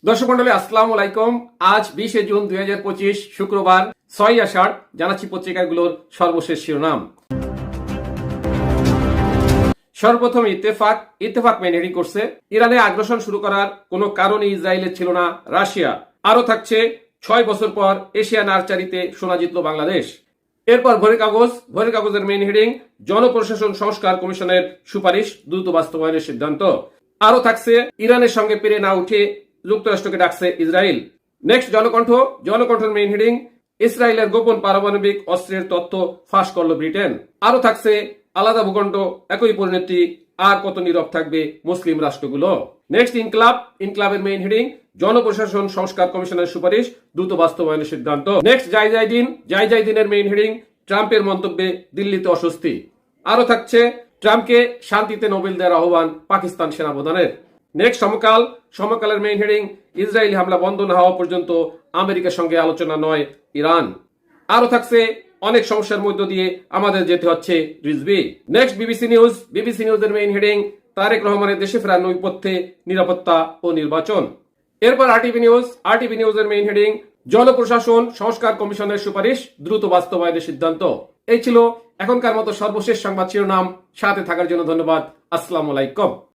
দর্শক মন্ডলী আসসালামু আলাইকুম। আজ 20 জুন 2025 শুক্রবার 6 আষাঢ়। জানাচ্ছি পত্রিকাগুলোর সর্বশেষ শিরোনাম। সর্বপ্রথম ইত্তেফাক মেইন হেডিং করছে, ইরানে আগ্রাসন শুরু করার কোনো কারণই ইসরায়েলের ছিল না রাশিয়া। আরো থাকছে 6 বছর পর এশিয়ান আর্চারিতে সোনা জিতল বাংলাদেশ। এরপর ভোরের কাগজের মেইন হেডিং, জনপ্রশাসন সংস্কার কমিশনের সুপারিশ দ্রুত বাস্তবায়নের সিদ্ধান্ত। আরো থাকছে, ইরানের সঙ্গে পেরে না উঠে যুক্তরাষ্ট্রকে ডাকছে ইসরায়েল। নেক্সট জনকণ্ঠের মেইন হেডিং, ইসরায়েলের গোপন পারমাণবিক অস্ত্রের তথ্য ফাঁস করল ব্রিটেন। আরো থাকছে, আলাদা ভূখণ্ড একই পরিণতি, আর কত নীরব থাকবে মুসলিম রাষ্ট্রগুলো। নেক্সট ইনক্লাবের মেইন হেডিং, জনপ্রশাসন সংস্কার কমিশনের সুপারিশ দ্রুত বাস্তবায়নের সিদ্ধান্ত। নেক্সট জাইদিনের মেইন হেডিং, ট্রাম্পের মন্তব্যে দিল্লিতে অস্বস্তি। আরো থাকছে, ট্রাম্পকে শান্তিতে নোবেল দেওয়ার আহ্বান পাকিস্তান সেনাপ্রধানের। নেক্সট সমকালের মেইন হেডিং, ইসরায়েলি হামলা বন্ধ না হওয়া পর্যন্ত আমেরিকার সঙ্গে আলোচনা নয় ইরান। আরো থাকছে, অনেক সমস্যার মধ্য দিয়ে আমাদের যেতে হচ্ছে রিজভি। নেক্সট বিবিসি নিউজের মেইন হেডিং, তারেক রহমানের দেশে ফেরার নৈপথ্যে নিরাপত্তা ও নির্বাচন। এরপর আরটিভি নিউজের মেইন হেডিং, জনপ্রশাসন সংস্কার কমিশনের সুপারিশ দ্রুত বাস্তবায়নের সিদ্ধান্ত। এই ছিল এখনকার মতো সর্বশেষ সংবাদ শিরোনাম। সাথে থাকার জন্য ধন্যবাদ। আসসালামু আলাইকুম।